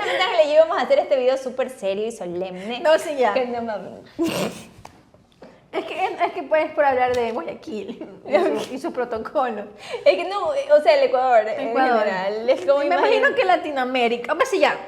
Supuestamente Ángela y yo íbamos a hacer este video súper serio y solemne. No, sí, ya. Que no mames. Es que puedes por hablar de Guayaquil y su protocolo. Es que no, o sea, el Ecuador, en Ecuador. general. Es como Me imagino que Latinoamérica. Vamos sí, ya.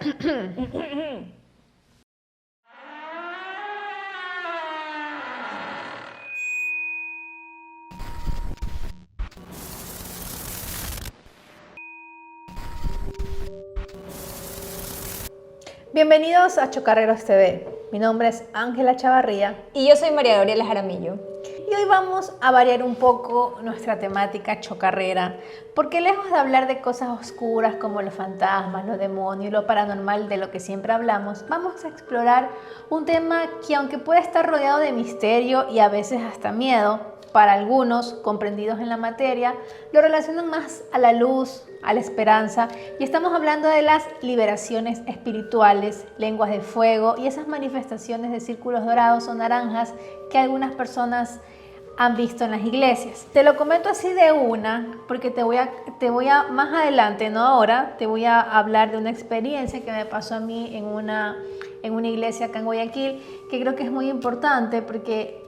Bienvenidos a Chocarreros TV. Mi nombre es Ángela Chavarría. Y yo soy María Gabriela Jaramillo. Y hoy vamos a variar un poco nuestra temática chocarrera, porque lejos de hablar de cosas oscuras como los fantasmas, los demonios y lo paranormal de lo que siempre hablamos, vamos a explorar un tema que, aunque puede estar rodeado de misterio y a veces hasta miedo, para algunos comprendidos en la materia, lo relacionan más a la luz, a la esperanza, y estamos hablando de las liberaciones espirituales, lenguas de fuego y esas manifestaciones de círculos dorados o naranjas que algunas personas han visto en las iglesias. Te lo comento así de una, porque te voy a más adelante, no ahora, te voy a hablar de una experiencia que me pasó a mí en una iglesia acá en Guayaquil, que creo que es muy importante, porque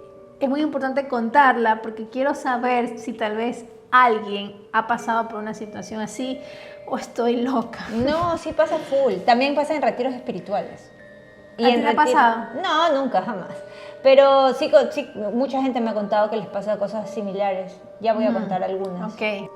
es muy importante contarla, porque quiero saber si tal vez alguien ha pasado por una situación así o estoy loca. No, sí pasa full. También pasa en retiros espirituales. ¿A ti te ha pasado? No, nunca, jamás. Pero sí, mucha gente me ha contado que les pasa cosas similares. Ya voy a contar algunas. Ok.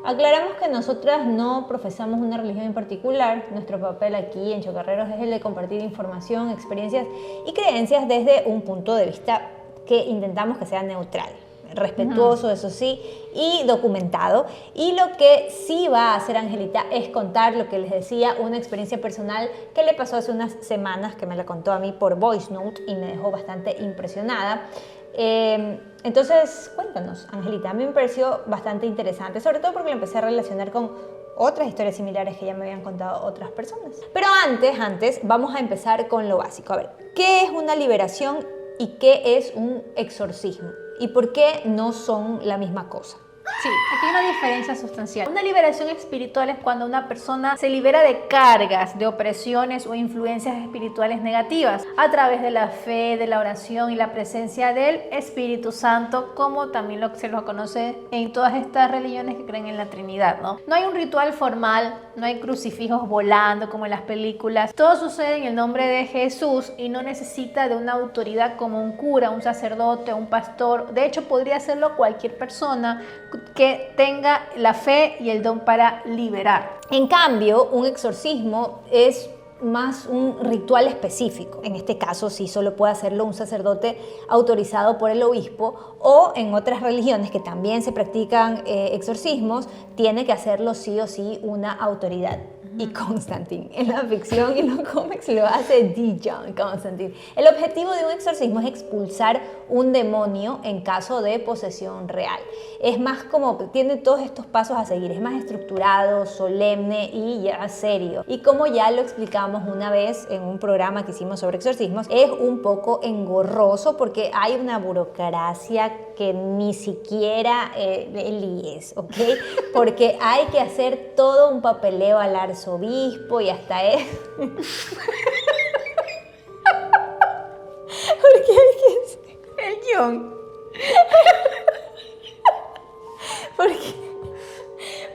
Aclaramos que nosotras no profesamos una religión en particular. Nuestro papel aquí en Chocarreros es el de compartir información, experiencias y creencias desde un punto de vista que intentamos que sea neutral, respetuoso, eso sí, y documentado. Y lo que sí va a hacer Angelita es contar lo que les decía, una experiencia personal que le pasó hace unas semanas, que me la contó a mí por voice note y me dejó bastante impresionada. Entonces, cuéntanos, Angelita. A mí me pareció bastante interesante, sobre todo porque lo empecé a relacionar con otras historias similares que ya me habían contado otras personas. Pero antes, vamos a empezar con lo básico. A ver, ¿qué es una liberación y qué es un exorcismo? ¿Y por qué no son la misma cosa? Sí, aquí hay una diferencia sustancial. Una liberación espiritual es cuando una persona se libera de cargas, de opresiones o influencias espirituales negativas a través de la fe, de la oración y la presencia del Espíritu Santo, como también se lo conoce en todas estas religiones que creen en la Trinidad, ¿no? No hay un ritual formal, no hay crucifijos volando como en las películas. Todo sucede en el nombre de Jesús y no necesita de una autoridad como un cura, un sacerdote, un pastor. De hecho, podría hacerlo cualquier persona que tenga la fe y el don para liberar. En cambio, un exorcismo es más un ritual específico. En este caso, sí solo puede hacerlo un sacerdote autorizado por el obispo, o en otras religiones que también se practican exorcismos, tiene que hacerlo sí o sí una autoridad. Y Constantine, en la ficción y los cómics lo hace D. John Constantine. El objetivo de un exorcismo es expulsar un demonio en caso de posesión real. Es más como, tiene todos estos pasos a seguir, es más estructurado, solemne y ya serio. Y como ya lo explicamos una vez en un programa que hicimos sobre exorcismos, es un poco engorroso porque hay una burocracia que ni siquiera líes, ¿ok? Porque hay que hacer todo un papeleo al arzobispo y hasta él. Porque hay que hacer El guión.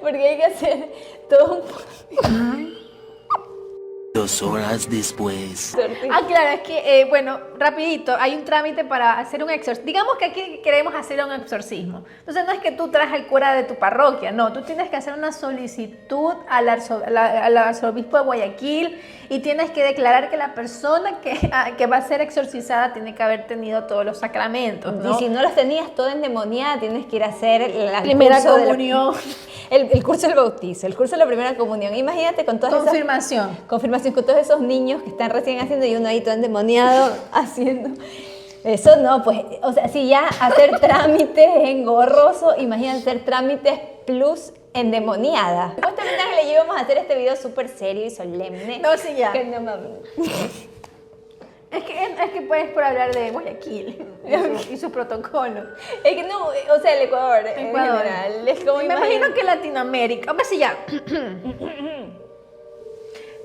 porque hay que hacer todo un 2 horas después. Ah, claro, es que, bueno, rapidito, hay un trámite para hacer un exorcismo. Digamos que aquí queremos hacer un exorcismo. Entonces no es que tú traes al cura de tu parroquia, no, tú tienes que hacer una solicitud al arzobispo de Guayaquil y tienes que declarar que la persona que va a ser exorcizada tiene que haber tenido todos los sacramentos, ¿no? Y si no los tenías toda endemoniada, tienes que ir a hacer la Primera comunión. El curso del bautizo, el curso de la primera comunión. Imagínate con todas Confirmación. Confirmación con todos esos niños que están recién haciendo y uno ahí todo endemoniado haciendo. Eso no, pues, o sea, si ya hacer trámites es engorroso, imagínate hacer trámites plus endemoniada. Supuestamente Ángela y yo íbamos a hacer este video súper serio y solemne. No, sí, ya. Que no mames. Es que puedes por hablar de Guayaquil y su protocolo. Es que no, o sea, el Ecuador, en general. Es como Me imagino que Latinoamérica. Vamos sí, ya.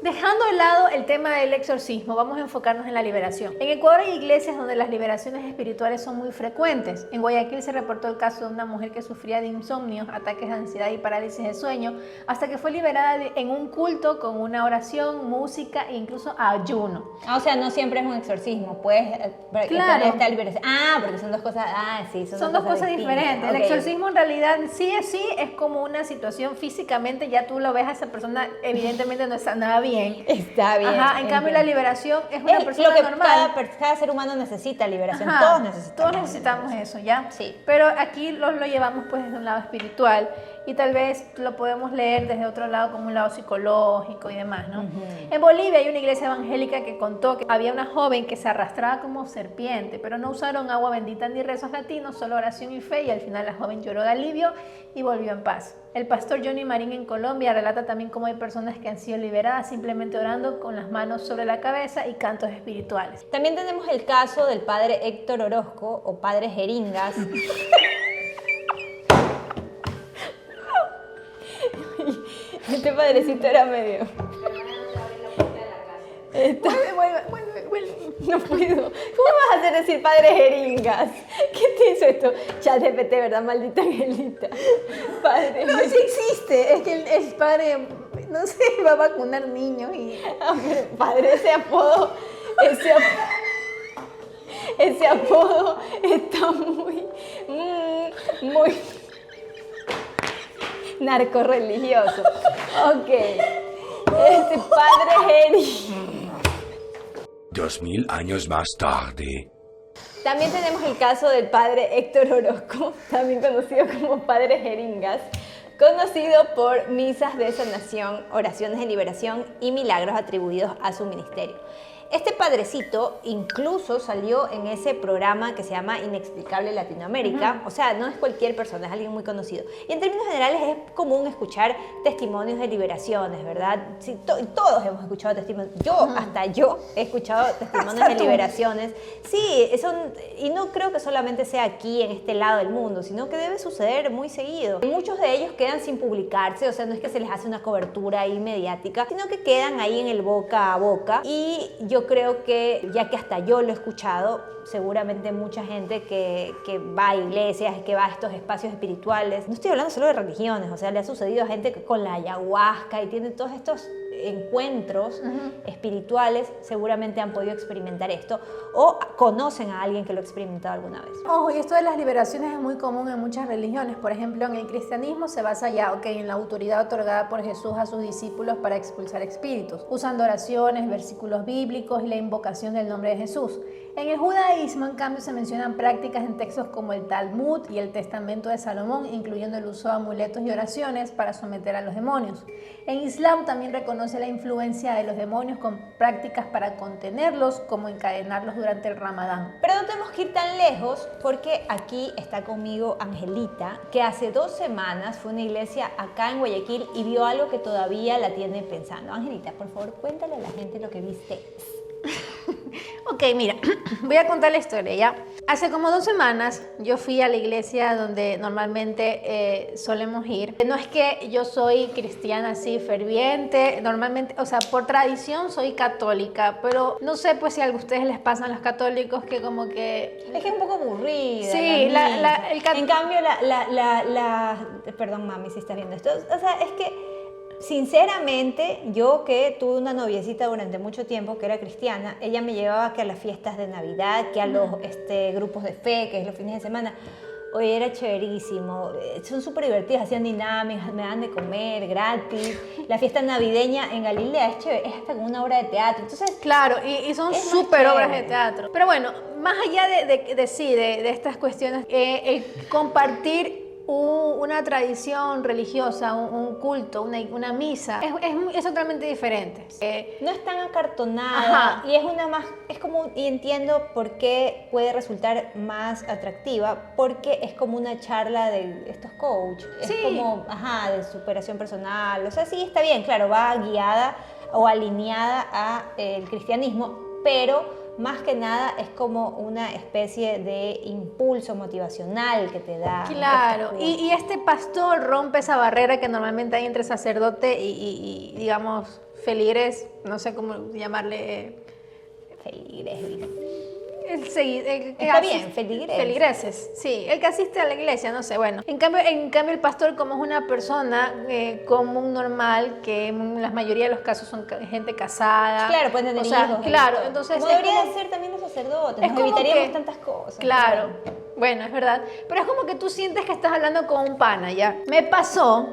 Dejando de lado el tema del exorcismo, vamos a enfocarnos en la liberación. En Ecuador hay iglesias donde las liberaciones espirituales son muy frecuentes. En Guayaquil se reportó el caso de una mujer que sufría de insomnio, ataques de ansiedad y parálisis de sueño, hasta que fue liberada en un culto con una oración, música e incluso ayuno. O sea, no siempre es un exorcismo, puedes Claro. esta liberación. Porque son dos cosas, sí, Son dos cosas distintas. diferentes. Ok. El exorcismo en realidad sí es como una situación físicamente, ya tú lo ves a esa persona, evidentemente no está nada bien. Está bien. Ajá, en cambio la liberación es una persona lo que normal. cada ser humano necesita liberación. Ajá, Todos necesitamos eso, ¿ya? Sí. Pero aquí lo llevamos pues desde un lado espiritual y tal vez lo podemos leer desde otro lado como un lado psicológico y demás, ¿no? En Bolivia hay una iglesia evangélica que contó que había una joven que se arrastraba como serpiente, pero no usaron agua bendita ni rezos latinos, solo oración y fe, y al final la joven lloró de alivio y volvió en paz. El pastor Johnny Marín en Colombia relata también cómo hay personas que han sido liberadas simplemente orando con las manos sobre la cabeza y cantos espirituales. También tenemos el caso del padre Héctor Orozco o padre Jeringas. Este padrecito era medio... Vuelve. No puedo. ¿Cómo vas a hacer decir padre Jeringas? ¿Qué te hizo esto? ChatGPT, ¿verdad? Maldita Angelita. Padre. No, sí existe, es que el padre, no sé, va a vacunar niños y... Pero padre, ese apodo está muy narcorreligioso. Ok. Este padre Jeringas. 2000 años más tarde. También tenemos el caso del padre Héctor Orozco, también conocido como padre Jeringas, conocido por misas de sanación, oraciones de liberación y milagros atribuidos a su ministerio. Este padrecito incluso salió en ese programa que se llama Inexplicable Latinoamérica. O sea, no es cualquier persona, es alguien muy conocido. Y en términos generales es común escuchar testimonios de liberaciones, ¿verdad? Sí, todos hemos escuchado testimonios. Hasta yo he escuchado testimonios de liberaciones. Sí, y no creo que solamente sea aquí, en este lado del mundo, sino que debe suceder muy seguido. Muchos de ellos quedan sin publicarse, o sea, no es que se les hace una cobertura ahí mediática, sino que quedan ahí en el boca a boca. Y yo creo que, ya que hasta yo lo he escuchado, seguramente mucha gente que va a iglesias, que va a estos espacios espirituales, no estoy hablando solo de religiones, o sea, le ha sucedido a gente con la ayahuasca y tiene todos estos encuentros espirituales, seguramente han podido experimentar esto o conocen a alguien que lo ha experimentado alguna vez. Ojo, y esto de las liberaciones es muy común en muchas religiones. Por ejemplo, en el cristianismo se basa ya, en la autoridad otorgada por Jesús a sus discípulos para expulsar espíritus, usando oraciones, versículos bíblicos y la invocación del nombre de Jesús. En el judaísmo, en cambio, se mencionan prácticas en textos como el Talmud y el Testamento de Salomón, incluyendo el uso de amuletos y oraciones para someter a los demonios. En Islam también reconoce la influencia de los demonios con prácticas para contenerlos, como encadenarlos durante el Ramadán. Pero no tenemos que ir tan lejos porque aquí está conmigo Angelita, que hace 2 semanas fue a una iglesia acá en Guayaquil y vio algo que todavía la tiene pensando. Angelita, por favor, cuéntale a la gente lo que viste. Ok, mira, voy a contar la historia, ¿ya? Hace como 2 semanas yo fui a la iglesia donde normalmente solemos ir. No es que yo soy cristiana así ferviente, normalmente, o sea, por tradición soy católica, pero no sé pues si a ustedes les pasan los católicos que como que... Es que es un poco aburrida. Sí, En cambio, perdón, mami, si estás viendo esto. O sea, es que... Sinceramente, yo que tuve una noviecita durante mucho tiempo que era cristiana, ella me llevaba que a las fiestas de Navidad, que a los grupos de fe, que es los fines de semana. Oye, era chéverísimo, son súper divertidas, hacían dinámicas, me dan de comer gratis. La fiesta navideña en Galilea es chévere, es hasta como una obra de teatro. Entonces, claro, y son es más súper obras de chévere. teatro. Pero bueno, más allá de estas cuestiones, el compartir una tradición religiosa, un culto, una misa, es totalmente diferente. No es tan acartonada. Ajá. Y y entiendo por qué puede resultar más atractiva, porque es como una charla de estos coach, es Sí. como, de superación personal, o sea, sí, está bien, claro, va guiada o alineada a el cristianismo, pero más que nada es como una especie de impulso motivacional que te da. Claro, y este pastor rompe esa barrera que normalmente hay entre sacerdote y digamos, feligres, no sé cómo llamarle, Feligres. Está bien, feligreses. Feligreses, sí, el que asiste a la iglesia, no sé, bueno. En cambio el pastor, como es una persona común, normal, que en la mayoría de los casos son gente casada. Claro, pueden tener hijos. Claro, entonces... Como debería de ser también los sacerdotes, es nos como evitaríamos que, tantas cosas. claro, bueno, es verdad. Pero es como que tú sientes que estás hablando con un pana, ¿ya? Me pasó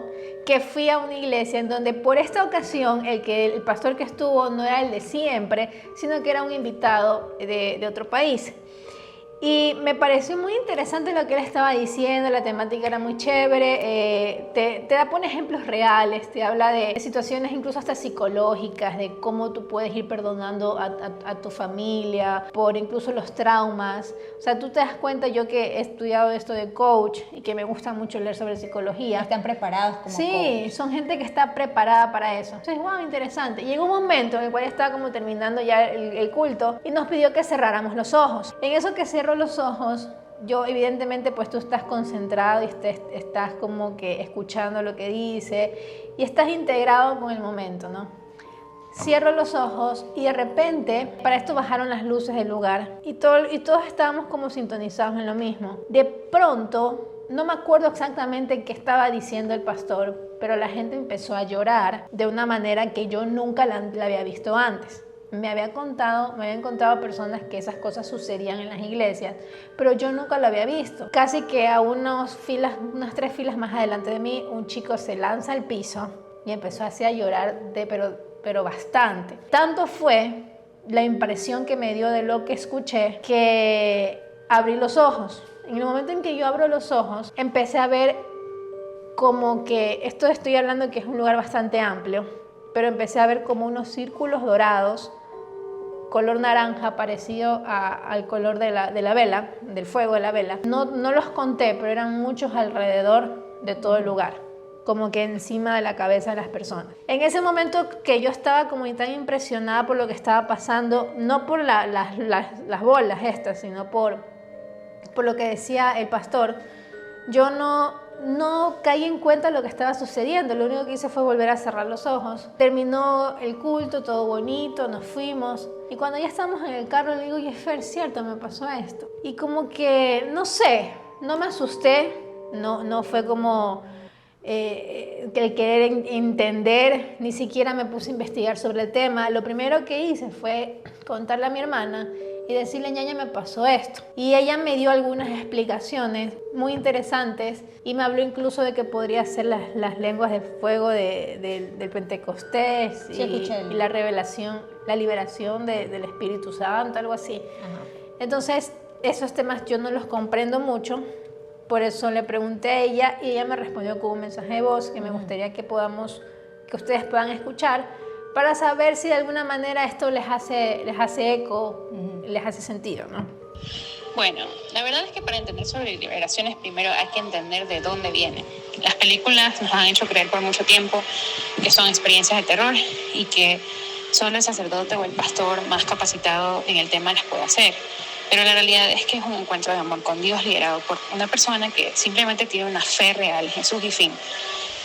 que fui a una iglesia en donde por esta ocasión el pastor que estuvo no era el de siempre, sino que era un invitado de otro país. Y me pareció muy interesante lo que él estaba diciendo, la temática era muy chévere, pone ejemplos reales, te habla de situaciones incluso hasta psicológicas, de cómo tú puedes ir perdonando a tu familia, por incluso los traumas. O sea, tú te das cuenta, yo que he estudiado esto de coach y que me gusta mucho leer sobre psicología. Están preparados como Sí, coach. son gente que está preparada para eso. Entonces, wow, interesante. Llegó un momento en el cual estaba como terminando ya el culto y nos pidió que cerráramos los ojos. En eso que cerró los ojos, yo evidentemente pues tú estás concentrado y estás como que escuchando lo que dice y estás integrado con el momento, ¿no? Cierro los ojos y de repente, para esto bajaron las luces del lugar y todos estábamos como sintonizados en lo mismo. De pronto, no me acuerdo exactamente qué estaba diciendo el pastor, pero la gente empezó a llorar de una manera que yo nunca la había visto antes. Me habían contado personas que esas cosas sucedían en las iglesias, pero yo nunca lo había visto. Casi que a unas 3 filas más adelante de mí, un chico se lanza al piso y empezó así a llorar, pero bastante. Tanto fue la impresión que me dio de lo que escuché que abrí los ojos. En el momento en que yo abro los ojos, empecé a ver como que, esto estoy hablando que es un lugar bastante amplio, pero empecé a ver como unos círculos dorados, color naranja, parecido al color de la vela, del fuego de la vela. No los conté, pero eran muchos alrededor de todo el lugar, como que encima de la cabeza de las personas. En ese momento que yo estaba como tan impresionada por lo que estaba pasando, no por las bolas estas, sino por lo que decía el pastor, yo no caí en cuenta de lo que estaba sucediendo. Lo único que hice fue volver a cerrar los ojos. Terminó el culto, todo bonito, nos fuimos. Y cuando ya estábamos en el carro, le digo, oye, Fer, cierto, me pasó esto. Y como que, no sé, no me asusté, no fue como el querer entender, ni siquiera me puse a investigar sobre el tema. Lo primero que hice fue contarle a mi hermana y decirle, ñaña, me pasó esto. Y ella me dio algunas explicaciones muy interesantes y me habló incluso de que podría ser las lenguas de fuego del Pentecostés, sí, y la revelación, la liberación del Espíritu Santo, algo así. Ajá. Entonces, esos temas yo no los comprendo mucho, por eso le pregunté a ella y ella me respondió con un mensaje de voz que me gustaría que ustedes puedan escuchar, para saber si de alguna manera esto les hace eco, les hace sentido, ¿no? Bueno, la verdad es que para entender sobre liberaciones primero hay que entender de dónde vienen. Las películas nos han hecho creer por mucho tiempo que son experiencias de terror y que solo el sacerdote o el pastor más capacitado en el tema las puede hacer. Pero la realidad es que es un encuentro de amor con Dios liderado por una persona que simplemente tiene una fe real en Jesús y fin.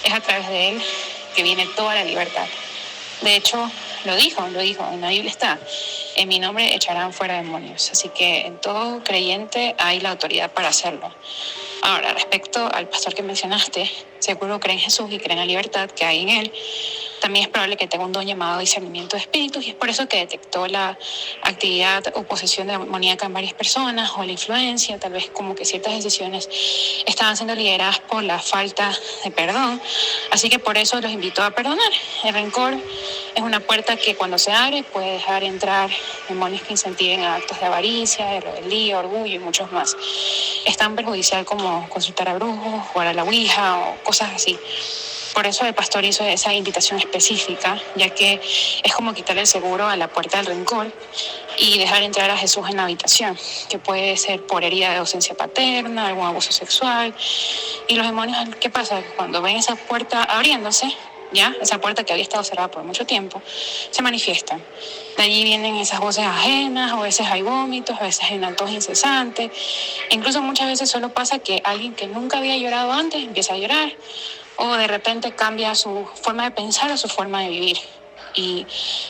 Es a través de Él que viene toda la libertad. De hecho, lo dijo, en la Biblia está, en mi nombre echarán fuera demonios. Así que en todo creyente hay la autoridad para hacerlo. Ahora, respecto al pastor que mencionaste, seguro cree en Jesús y cree en la libertad que hay en Él. También es probable que tenga un don llamado discernimiento de espíritus y es por eso que detectó la actividad o posesión demoníaca en varias personas o la influencia, tal vez como que ciertas decisiones estaban siendo lideradas por la falta de perdón. Así que por eso los invito a perdonar. El rencor es una puerta que cuando se abre puede dejar entrar demonios que incentiven a actos de avaricia, de rebeldía, orgullo y muchos más. Es tan perjudicial como consultar a brujos, jugar a la ouija o cosas así. Por eso el pastor hizo esa invitación específica, ya que es como quitarle el seguro a la puerta del rencor y dejar entrar a Jesús en la habitación, que puede ser por herida de ausencia paterna, algún abuso sexual. Y los demonios, ¿qué pasa? Cuando ven esa puerta abriéndose, ya, esa puerta que había estado cerrada por mucho tiempo, se manifiestan. De allí vienen esas voces ajenas, a veces hay vómitos, a veces hay tos incesante. E incluso muchas veces solo pasa que alguien que nunca había llorado antes empieza a llorar, o de repente cambia su forma de pensar o su forma de vivir. Y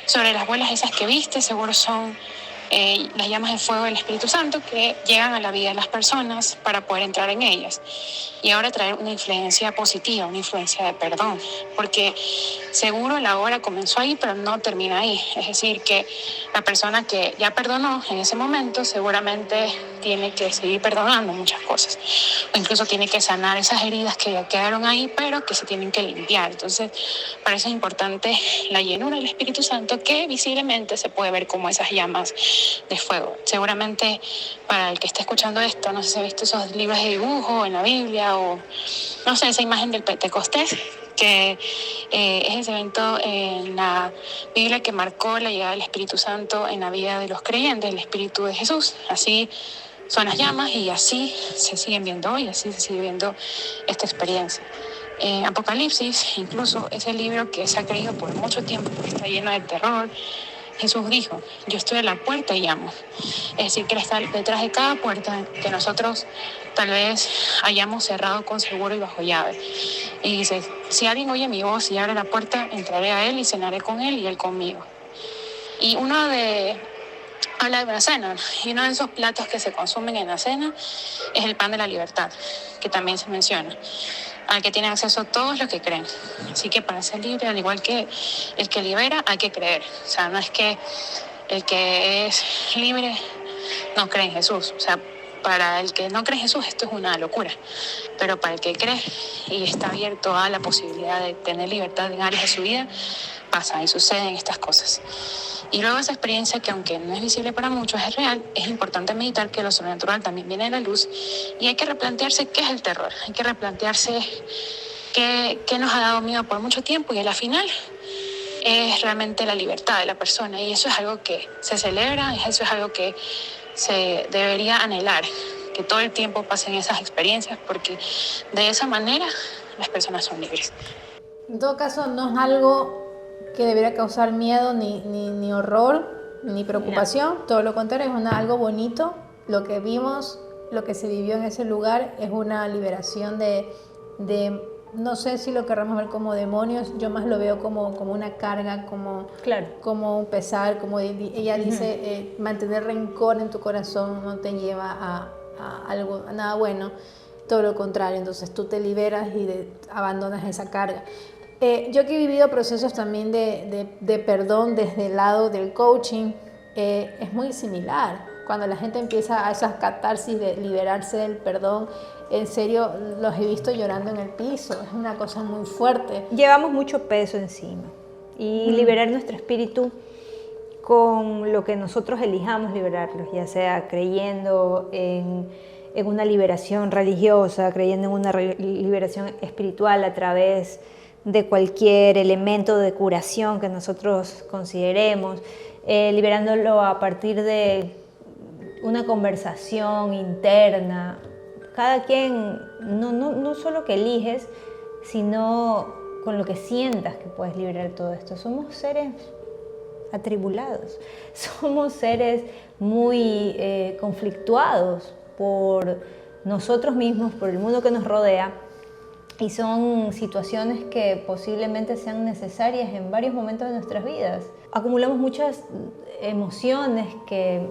sobre las bolas esas que viste, seguro son las llamas de fuego del Espíritu Santo que llegan a la vida de las personas para poder entrar en ellas. Y ahora traer una influencia positiva, una influencia de perdón, porque seguro la obra comenzó ahí, pero no termina ahí. Es decir, que la persona que ya perdonó en ese momento seguramente tiene que seguir perdonando muchas cosas, o incluso tiene que sanar esas heridas que ya quedaron ahí, pero que se tienen que limpiar. Entonces, para eso es importante la llenura del Espíritu Santo, que visiblemente se puede ver como esas llamas de fuego. Seguramente para el que esté escuchando esto, no sé si ha visto esos libros de dibujo en la Biblia o no sé, esa imagen del Pentecostés, que es ese evento en la Biblia que marcó la llegada del Espíritu Santo en la vida de los creyentes, el Espíritu de Jesús. Así son las llamas y así se siguen viendo hoy, así se sigue viendo esta experiencia. Apocalipsis, incluso es el libro que se ha creído por mucho tiempo porque está lleno de terror. Jesús dijo, yo estoy a la puerta y llamo. Es decir, que Él está detrás de cada puerta que nosotros tal vez hayamos cerrado con seguro y bajo llave. Y dice, si alguien oye mi voz y abre la puerta, entraré a Él y cenaré con Él y Él conmigo. Y habla de una cena, y uno de esos platos que se consumen en la cena es el pan de la libertad, que también se menciona, al que tienen acceso todos los que creen. Así que para ser libre, al igual que el que libera, hay que creer. O sea, no es que el que es libre no cree en Jesús. O sea, para el que no cree en Jesús esto es una locura. Pero para el que cree y está abierto a la posibilidad de tener libertad en áreas de su vida, pasa y suceden estas cosas. Y luego esa experiencia que aunque no es visible para muchos es real, es importante meditar que lo sobrenatural también viene de la luz y hay que replantearse qué es el terror, hay que replantearse qué nos ha dado miedo por mucho tiempo y a la final es realmente la libertad de la persona y eso es algo que se celebra, eso es algo que se debería anhelar, que todo el tiempo pasen esas experiencias porque de esa manera las personas son libres. En todo caso, no es algo que debería causar miedo, ni horror, ni preocupación. No. Todo lo contrario, es algo bonito. Lo que vimos, lo que se vivió en ese lugar es una liberación de no sé si lo querramos ver como demonios, yo más lo veo como una carga, como un pesar, como ella dice, mantener rencor en tu corazón no te lleva a nada bueno, todo lo contrario, entonces tú te liberas y abandonas esa carga. Yo que he vivido procesos también de perdón desde el lado del coaching, es muy similar. Cuando la gente empieza a esas catarsis de liberarse del perdón, en serio, los he visto llorando en el piso. Es una cosa muy fuerte. Llevamos mucho peso encima y liberar nuestro espíritu con lo que nosotros elijamos liberarlos, ya sea creyendo en una liberación religiosa, creyendo en una liberación espiritual a través de cualquier elemento de curación que nosotros consideremos, liberándolo a partir de una conversación interna. Cada quien, no solo que eliges, sino con lo que sientas que puedes liberar todo esto. Somos seres atribulados, somos seres muy conflictuados por nosotros mismos, por el mundo que nos rodea, y son situaciones que posiblemente sean necesarias en varios momentos de nuestras vidas. Acumulamos muchas emociones que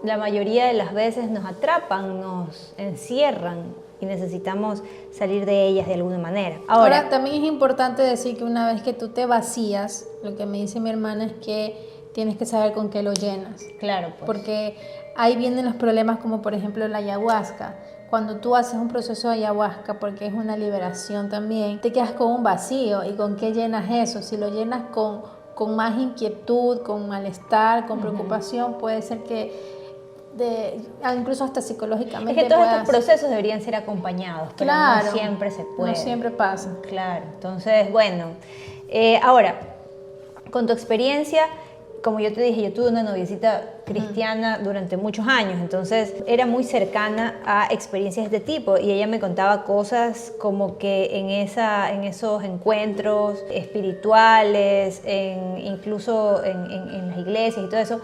la mayoría de las veces nos atrapan, nos encierran y necesitamos salir de ellas de alguna manera. Ahora, también es importante decir que una vez que tú te vacías, lo que me dice mi hermana es que tienes que saber con qué lo llenas. Claro, pues. Porque ahí vienen los problemas como por ejemplo la ayahuasca. Cuando tú haces un proceso de ayahuasca, porque es una liberación también, te quedas con un vacío. ¿Y con qué llenas eso? Si lo llenas con más inquietud, con malestar, con preocupación, puede ser que incluso hasta psicológicamente. Es que todos estos procesos deberían ser acompañados, pero claro, no siempre se puede. No siempre pasa. Claro, entonces, bueno. Ahora, con tu experiencia, como yo te dije, yo tuve una noviecita cristiana durante muchos años, entonces era muy cercana a experiencias de este tipo y ella me contaba cosas como que en esos encuentros espirituales, incluso en las iglesias y todo eso,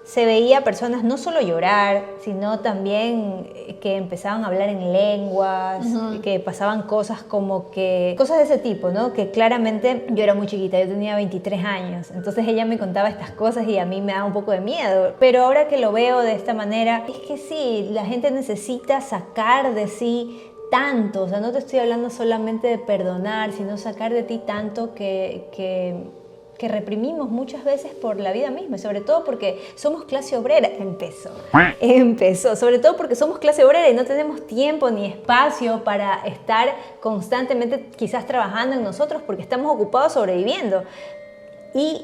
se veía personas no solo llorar, sino también que empezaban a hablar en lenguas, que pasaban cosas como que... Cosas de ese tipo, ¿no? Que claramente yo era muy chiquita, yo tenía 23 años, entonces ella me contaba estas cosas y a mí me daba un poco de miedo. Pero ahora que lo veo de esta manera, es que sí, la gente necesita sacar de sí tanto, o sea, no te estoy hablando solamente de perdonar, sino sacar de ti tanto que reprimimos muchas veces por la vida misma, y sobre todo porque somos clase obrera. Empezó, sobre todo porque somos clase obrera y no tenemos tiempo ni espacio para estar constantemente quizás trabajando en nosotros porque estamos ocupados sobreviviendo. Y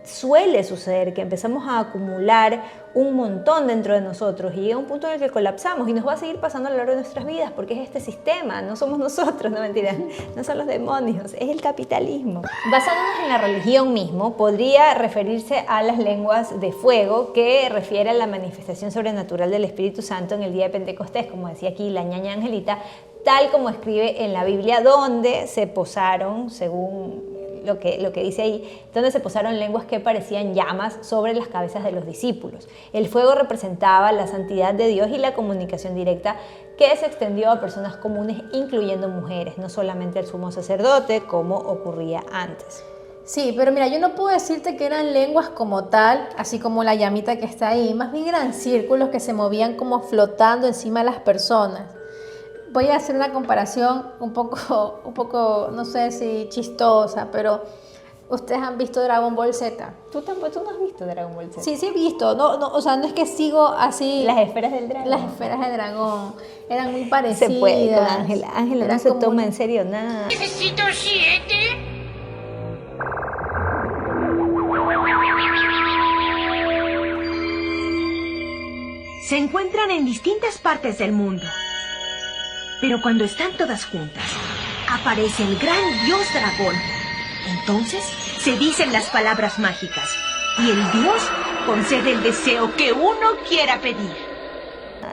suele suceder que empezamos a acumular un montón dentro de nosotros y llega un punto en el que colapsamos y nos va a seguir pasando a lo largo de nuestras vidas porque es este sistema, no somos nosotros, no mentira, no son los demonios, es el capitalismo. Basándonos en la religión mismo, podría referirse a las lenguas de fuego, que refiere a la manifestación sobrenatural del Espíritu Santo en el día de Pentecostés, como decía aquí la ñaña Angelita, tal como escribe en la Biblia, donde se posaron, según lo que dice ahí, donde se posaron lenguas que parecían llamas sobre las cabezas de los discípulos. El fuego representaba la santidad de Dios y la comunicación directa que se extendió a personas comunes, incluyendo mujeres, no solamente al sumo sacerdote, como ocurría antes. Sí, pero mira, yo no puedo decirte que eran lenguas como tal, así como la llamita que está ahí, más bien eran círculos que se movían como flotando encima de las personas. Voy a hacer una comparación un poco, no sé si chistosa, pero ustedes han visto Dragon Ball Z. ¿Tú no has visto Dragon Ball Z? Sí, he visto. No, o sea, no es que sigo así. Las esferas del dragón. Las esferas del dragón eran muy parecidas. Se puede con Ángela. Ángela no se toma en serio nada. Necesito 7. Se encuentran en distintas partes del mundo. Pero cuando están todas juntas, aparece el gran dios dragón. Entonces se dicen las palabras mágicas y el dios concede el deseo que uno quiera pedir.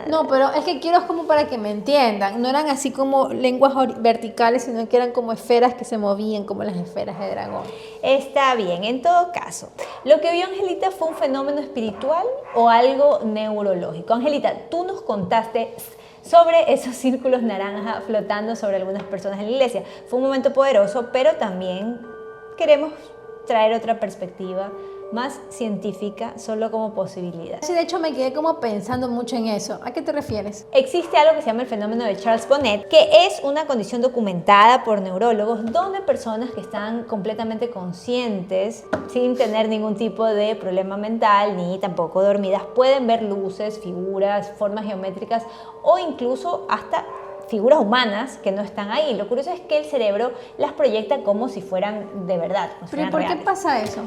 No, pero es que quiero como para que me entiendan. No eran así como lenguas verticales, sino que eran como esferas que se movían como las esferas de dragón. Está bien, en todo caso. ¿Lo que vio Angelita fue un fenómeno espiritual o algo neurológico? Angelita, tú nos contaste sobre esos círculos naranja flotando sobre algunas personas en la iglesia. Fue un momento poderoso, pero también queremos traer otra perspectiva más científica, solo como posibilidad. Sí, de hecho me quedé como pensando mucho en eso. ¿A qué te refieres? Existe algo que se llama el fenómeno de Charles Bonnet, que es una condición documentada por neurólogos donde personas que están completamente conscientes, sin tener ningún tipo de problema mental ni tampoco dormidas, pueden ver luces, figuras, formas geométricas o incluso hasta figuras humanas que no están ahí. Lo curioso es que el cerebro las proyecta como si fueran de verdad. ¿Pero por qué pasa eso?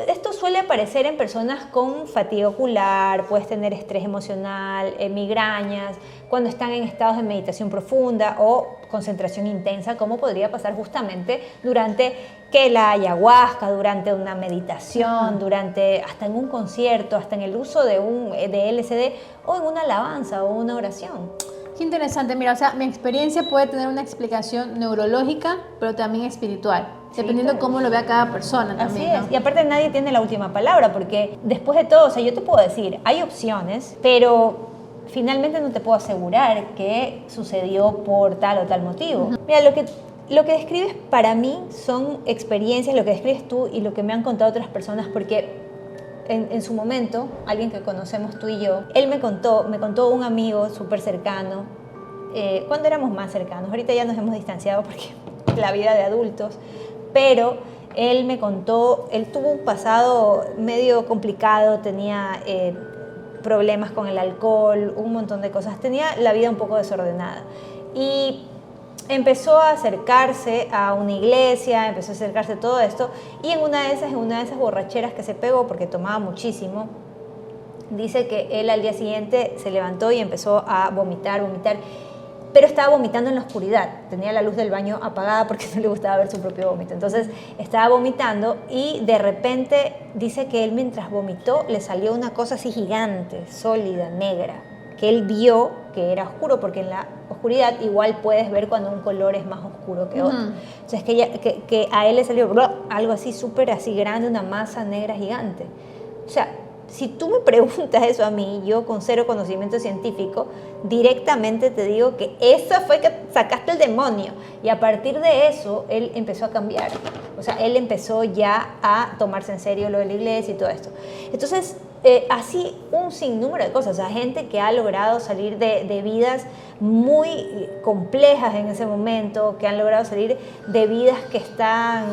Esto suele aparecer en personas con fatiga ocular, puedes tener estrés emocional, migrañas, cuando están en estados de meditación profunda o concentración intensa, como podría pasar justamente durante que la ayahuasca, durante una meditación, durante hasta en un concierto, hasta en el uso de LSD o en una alabanza o una oración. Qué interesante, mira, o sea, mi experiencia puede tener una explicación neurológica, pero también espiritual, dependiendo cómo lo vea cada persona también. Así es, y aparte nadie tiene la última palabra, porque después de todo, o sea, yo te puedo decir, hay opciones, pero finalmente no te puedo asegurar que sucedió por tal o tal motivo. Mira, lo que describes para mí son experiencias, lo que describes tú y lo que me han contado otras personas, porque en su momento, alguien que conocemos tú y yo, él me contó un amigo súper cercano, cuando éramos más cercanos, ahorita ya nos hemos distanciado porque la vida de adultos, pero él me contó, él tuvo un pasado medio complicado, tenía problemas con el alcohol, un montón de cosas, tenía la vida un poco desordenada y empezó a acercarse a una iglesia, empezó a acercarse a todo esto y en una de esas borracheras que se pegó porque tomaba muchísimo, dice que él al día siguiente se levantó y empezó a vomitar, pero estaba vomitando en la oscuridad, tenía la luz del baño apagada porque no le gustaba ver su propio vómito, entonces estaba vomitando y de repente dice que él mientras vomitó le salió una cosa así gigante, sólida, negra, que él vio que era oscuro, porque en la oscuridad igual puedes ver cuando un color es más oscuro que otro. Entonces que a él le salió algo así súper así grande, una masa negra gigante. O sea, Si tú me preguntas eso a mí, yo con cero conocimiento científico, directamente te digo que esa fue que sacaste el demonio. Y a partir de eso, él empezó a cambiar. O sea, él empezó ya a tomarse en serio lo de la iglesia y todo esto. Entonces, así un sinnúmero de cosas. O sea, gente que ha logrado salir de vidas muy complejas en ese momento, que han logrado salir de vidas que están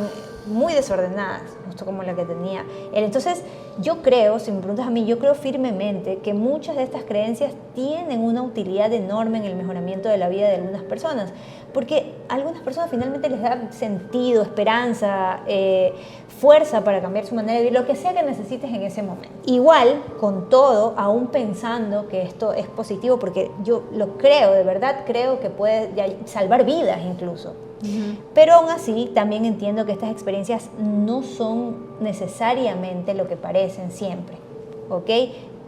muy desordenadas, justo como la que tenía él. Entonces, yo creo, si me preguntas a mí, yo creo firmemente que muchas de estas creencias tienen una utilidad enorme en el mejoramiento de la vida de algunas personas, porque a algunas personas finalmente les da sentido, esperanza, fuerza para cambiar su manera de vivir, lo que sea que necesites en ese momento. Igual, con todo, aún pensando que esto es positivo, porque yo lo creo, de verdad creo que puede salvar vidas incluso. Pero aún así también entiendo que estas experiencias no son necesariamente lo que parecen siempre, ¿ok?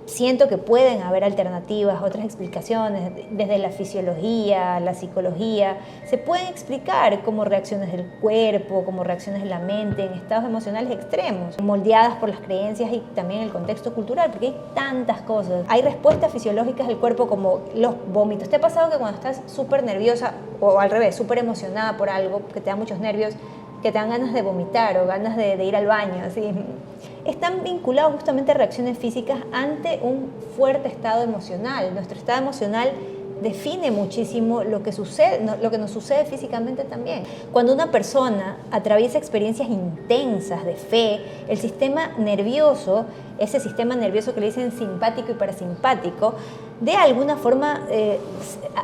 Siento que pueden haber alternativas, otras explicaciones, desde la fisiología, la psicología, se pueden explicar como reacciones del cuerpo, como reacciones de la mente en estados emocionales extremos, moldeadas por las creencias y también el contexto cultural, porque hay tantas cosas. Hay respuestas fisiológicas del cuerpo como los vómitos. ¿Te ha pasado que cuando estás súper nerviosa o al revés, súper emocionada por algo, que te da muchos nervios, que te dan ganas de vomitar o ganas de ir al baño, así? Están vinculados justamente a reacciones físicas ante un fuerte estado emocional. Nuestro estado emocional define muchísimo lo que sucede, lo que nos sucede físicamente también. Cuando una persona atraviesa experiencias intensas de fe, el sistema nervioso, ese sistema nervioso que le dicen simpático y parasimpático, de alguna forma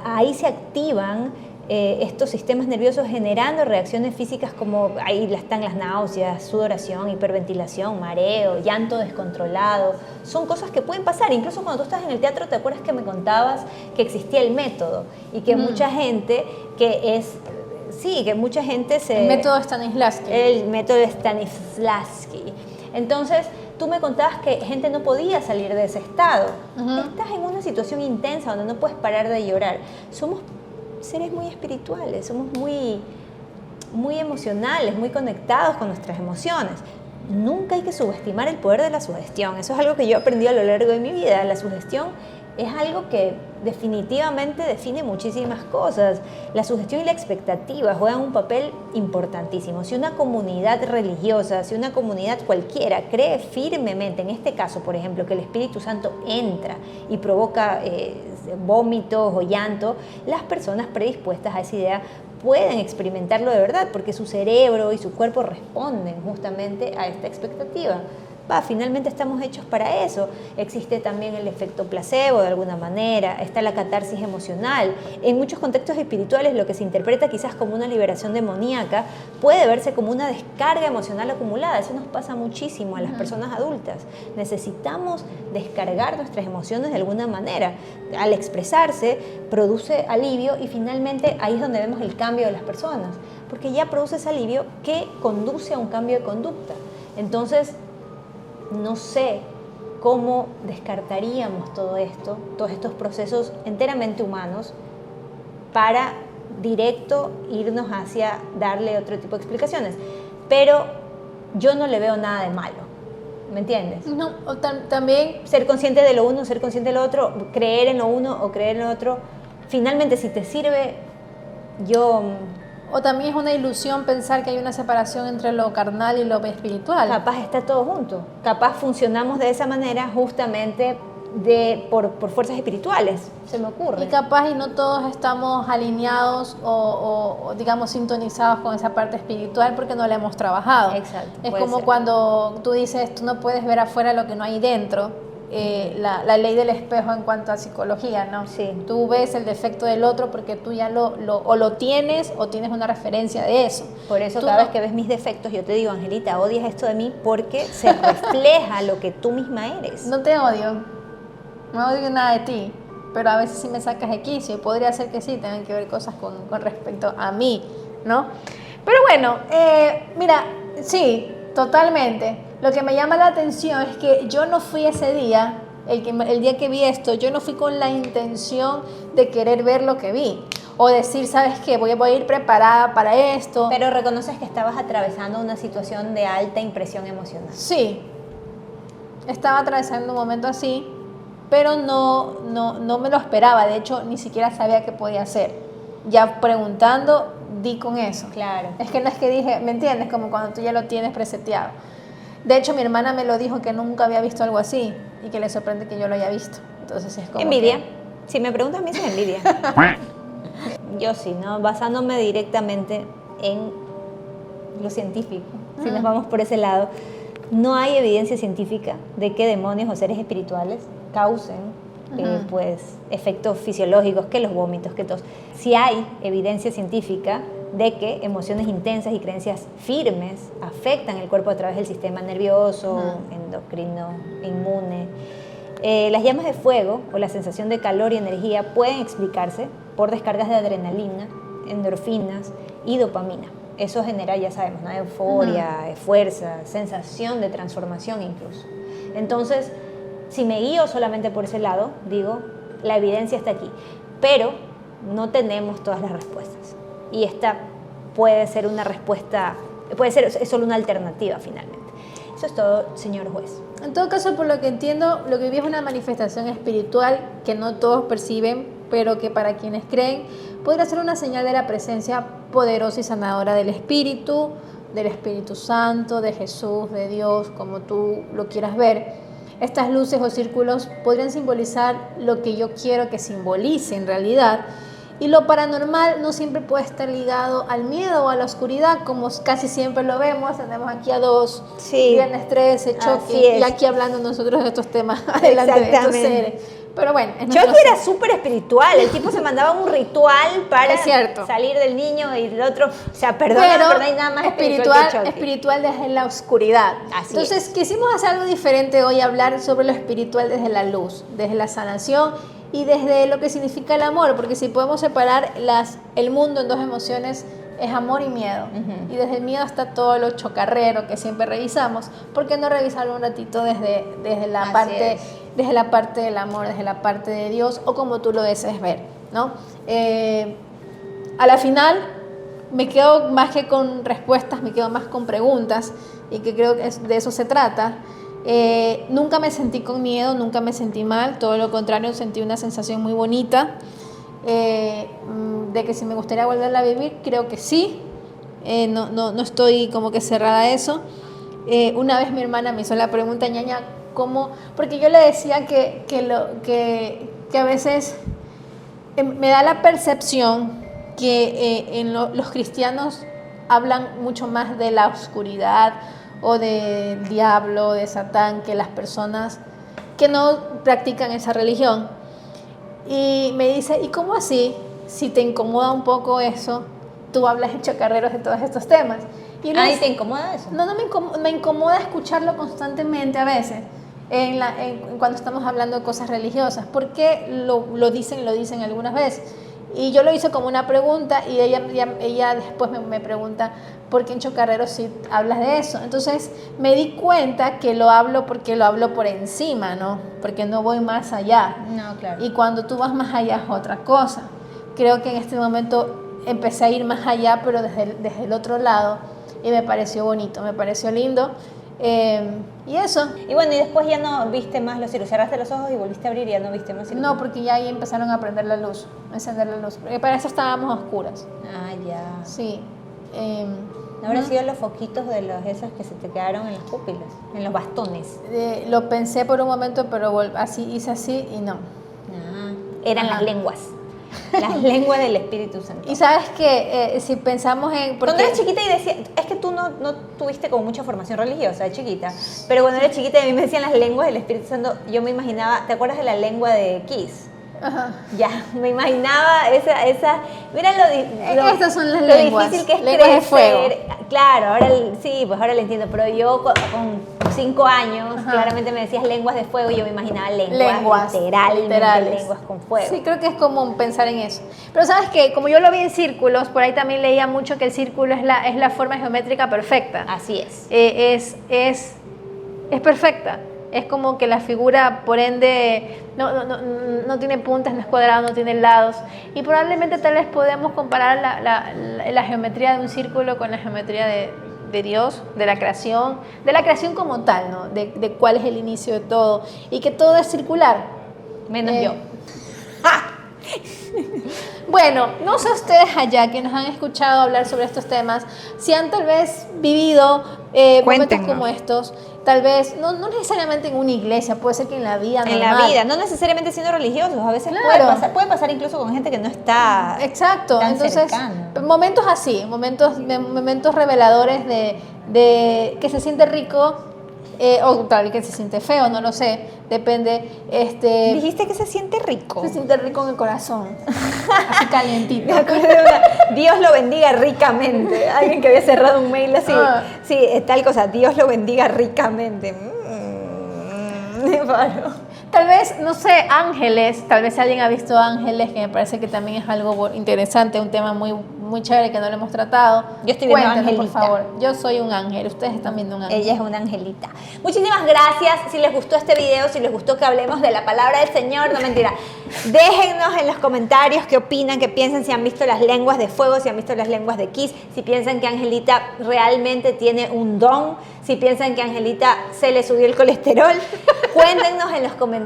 ahí se activan estos sistemas nerviosos generando reacciones físicas como ahí están las náuseas, sudoración, hiperventilación, mareo, llanto descontrolado. Son cosas que pueden pasar. Incluso cuando tú estás en el teatro, ¿te acuerdas que me contabas que existía el método? Y que mucha gente que mucha gente se... El método Stanislavski. El método Stanislavski. Entonces, tú me contabas que gente no podía salir de ese estado. Estás en una situación intensa donde no puedes parar de llorar. Somos seres muy espirituales, somos muy emocionales, muy conectados con nuestras emociones. Nunca hay que subestimar el poder de la sugestión. Eso es algo que yo aprendí a lo largo de mi vida. La sugestión es algo que definitivamente define muchísimas cosas. La sugestión y la expectativa juegan un papel importantísimo. Si una comunidad religiosa, si una comunidad cualquiera cree firmemente, en este caso, por ejemplo, que el Espíritu Santo entra y provoca vómitos o llanto, las personas predispuestas a esa idea pueden experimentarlo de verdad, porque su cerebro y su cuerpo responden justamente a esta expectativa. Finalmente estamos hechos para eso. Existe también el efecto placebo de alguna manera, está la catarsis emocional. En muchos contextos espirituales lo que se interpreta quizás como una liberación demoníaca puede verse como una descarga emocional acumulada. Eso nos pasa muchísimo a las personas adultas. Necesitamos descargar nuestras emociones de alguna manera. Al expresarse produce alivio y finalmente ahí es donde vemos el cambio de las personas, porque ya produce ese alivio que conduce a un cambio de conducta. Entonces, no sé cómo descartaríamos todo esto, todos estos procesos enteramente humanos, para directo irnos hacia darle otro tipo de explicaciones. Pero yo no le veo nada de malo, ¿me entiendes? No, también ser consciente de lo uno, ser consciente de lo otro, creer en lo uno o creer en lo otro, finalmente si te sirve, o también es una ilusión pensar que hay una separación entre lo carnal y lo espiritual. Capaz está todo junto. Capaz funcionamos de esa manera justamente por fuerzas espirituales, se me ocurre. Y capaz y no todos estamos alineados o digamos sintonizados con esa parte espiritual porque no la hemos trabajado. Exacto. Es como cuando tú dices, tú no puedes ver afuera lo que no hay dentro. La ley del espejo en cuanto a psicología, ¿no? Sí. Tú ves el defecto del otro porque tú ya lo tienes o tienes una referencia de eso. Por eso cada vez que ves mis defectos yo te digo, Angelita, odias esto de mí porque se refleja lo que tú misma eres. No te odio, no odio nada de ti, pero a veces sí me sacas de quicio y podría ser que sí, tengan que ver cosas con respecto a mí, ¿no? Pero bueno, mira, sí, totalmente. Lo que me llama la atención es que yo no fui ese día, el día que vi esto, yo no fui con la intención de querer ver lo que vi. O decir, ¿sabes qué? Voy a ir preparada para esto. Pero reconoces que estabas atravesando una situación de alta impresión emocional. Sí. estaba atravesando un momento así, pero no me lo esperaba. De hecho, ni siquiera sabía qué podía hacer. Ya preguntando, di con eso. Claro. Es que no es que dije, ¿me entiendes? Como cuando tú ya lo tienes preseteado. De hecho, mi hermana me lo dijo que nunca había visto algo así y que le sorprende que yo lo haya visto. Entonces es como Envidia. que- Si me preguntas a mí, es envidia. Yo sí, ¿no? Basándome directamente en lo científico, si nos vamos por ese lado, no hay evidencia científica de que demonios o seres espirituales causen pues efectos fisiológicos, que los vómitos, que tos. Sí hay evidencia científica de que emociones intensas y creencias firmes afectan el cuerpo a través del sistema nervioso, endocrino, inmune. Las llamas de fuego o la sensación de calor y energía pueden explicarse por descargas de adrenalina, endorfinas y dopamina. Eso genera, ya sabemos, ¿no? Euforia, fuerza, sensación de transformación incluso. Entonces, si me guío solamente por ese lado, digo, la evidencia está aquí, pero no tenemos todas las respuestas. Y esta puede ser una respuesta, es solo una alternativa finalmente. Eso es todo, señor juez. En todo caso, por lo que entiendo, lo que vi es una manifestación espiritual que no todos perciben, pero que para quienes creen podría ser una señal de la presencia poderosa y sanadora del Espíritu Santo, de Jesús, de Dios, como tú lo quieras ver. Estas luces o círculos podrían simbolizar lo que yo quiero que simbolice en realidad. Y lo paranormal no siempre puede estar ligado al miedo o a la oscuridad, como casi siempre lo vemos. Tenemos aquí a dos, Sí. Viernes 13, Así Chucky, es. y aquí hablando nosotros de estos temas adelante de estos Exactamente. seres. Pero bueno, es Chucky nuestro- era súper espiritual, el tipo se mandaba un ritual para Es cierto. salir del niño y del otro. O sea, perdón, pero pero no hay nada más espiritual que Chucky. espiritual desde la oscuridad. Así Entonces quisimos hacer algo diferente hoy, hablar sobre lo espiritual desde la luz, desde la sanación y desde lo que significa el amor, porque si podemos separar el mundo en dos emociones, es amor y miedo. Y desde el miedo está todo lo chocarrero que siempre revisamos. ¿Por qué no revisarlo un ratito desde la Así parte es. desde la parte del amor, desde la parte de Dios, o como tú lo desees ver, ¿no? A la final me quedo más que con respuestas, me quedo más con preguntas, y que creo que de eso se trata. Nunca me sentí con miedo, nunca me sentí mal, todo lo contrario, sentí una sensación muy bonita, de que si me gustaría volverla a vivir, creo que sí. No estoy como que cerrada a eso. Una vez mi hermana me hizo la pregunta, ñaña, ¿cómo? Porque yo le decía que a veces me da la percepción que los cristianos hablan mucho más de la oscuridad o del diablo, de Satán, que las personas que no practican esa religión. Y me dice, ¿y cómo así? Si te incomoda un poco eso, tú hablas de chacarreros de todos estos temas. Y Ay, ¿te incomoda eso? No, me incomoda escucharlo constantemente a veces, cuando estamos hablando de cosas religiosas, porque lo dicen algunas veces. Y yo lo hice como una pregunta, y ella después me pregunta, ¿por qué en Chocarreros sí hablas de eso? Entonces me di cuenta que lo hablo porque lo hablo por encima, ¿no? Porque no voy más allá. No, claro. Y cuando tú vas más allá es otra cosa. Creo que en este momento empecé a ir más allá, pero desde el otro lado, y me pareció bonito, me pareció lindo. Y eso. Y bueno, y después ya no viste más los círculos, cerraste los ojos y volviste a abrir y ya no viste más círculos. No, porque ya ahí empezaron a prender la luz, a encender la luz. Porque para eso estábamos a oscuras. Ah, ya. Sí. ¿No habrán sido los foquitos de esas que se te quedaron en las pupilas, en los bastones? Lo pensé por un momento, pero hice así y no. Ah, eran Ajá. las lenguas. Las lenguas del Espíritu Santo. Y sabes que si pensamos en... Cuando eras chiquita y decía, es que tú no tuviste como mucha formación religiosa de chiquita, pero cuando eras chiquita y a mí me decían las lenguas del Espíritu Santo, yo me imaginaba, ¿te acuerdas de la lengua de Kiss? Ajá. Ya, me imaginaba esa mira Estas son las lo lenguas, difícil que es lenguas de crecer. fuego. Claro, sí, pues ahora lo entiendo, pero yo con 5 años, Ajá. claramente me decías lenguas de fuego y yo me imaginaba lenguas literalmente lenguas con fuego. Sí, creo que es común pensar en eso. Pero sabes que como yo lo vi en círculos, por ahí también leía mucho que el círculo es la forma geométrica perfecta. Así es. Es perfecta. Es como que la figura, por ende, no tiene puntas, no es cuadrado, no tiene lados. Y probablemente tal vez podemos comparar la geometría de un círculo con la geometría de Dios, de la creación como tal, ¿no? De cuál es el inicio de todo y que todo es circular. Menos yo. Bueno, no sé ustedes allá que nos han escuchado hablar sobre estos temas, si han tal vez vivido momentos Cuéntenos. como estos, tal vez, no necesariamente en una iglesia, puede ser que en la vida En normal. la vida, no necesariamente siendo religiosos, a veces Claro. puede pasar incluso con gente que no está Exacto, tan entonces cercano. momentos así, momentos reveladores de que se siente rico o tal vez que se siente feo, no lo sé, depende. Dijiste que se siente rico. Se siente rico en el corazón, así calientito. Me acuerdo de Dios lo bendiga ricamente. Alguien que había cerrado un mail así. Ah. Sí, tal cosa, Dios lo bendiga ricamente. Me paro. Tal vez, no sé, ángeles, tal vez alguien ha visto ángeles, que me parece que también es algo interesante, un tema muy, muy chévere que no lo hemos tratado. Yo estoy viendo Cuéntenos, por Angelita. favor. Yo soy un ángel, ustedes están viendo un ángel. Ella es una angelita. Muchísimas gracias. Si les gustó este video, si les gustó que hablemos de la palabra del Señor, no mentira. Déjennos en los comentarios qué opinan, qué piensan, si han visto las lenguas de fuego, si han visto las lenguas de Kiss, si piensan que Angelita realmente tiene un don, si piensan que a Angelita se le subió el colesterol. Cuéntenos en los comentarios.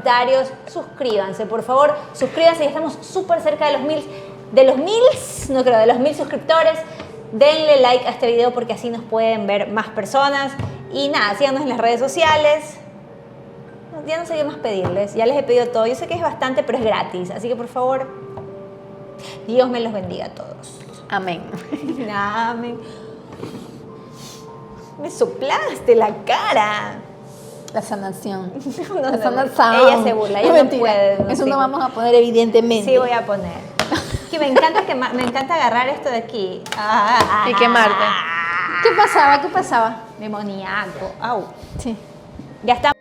Suscríbanse, por favor. Suscríbanse, ya estamos súper cerca de los 1000 suscriptores. Denle like a este video porque así nos pueden ver más personas. Y nada, síganos en las redes sociales. Ya no sé qué más pedirles, ya les he pedido todo. Yo sé que es bastante, pero es gratis. Así que por favor, Dios me los bendiga a todos. Amén. Amén. Me soplaste la cara. La sanación. No, La no, sanación. Ella se burla, ella no mentira. puede. No, Eso sí. no vamos a poner evidentemente. Sí voy a poner. Que me encanta agarrar esto de aquí. Y quemarte. ¿Qué pasaba? Demoníaco. Au. Sí. Ya estamos.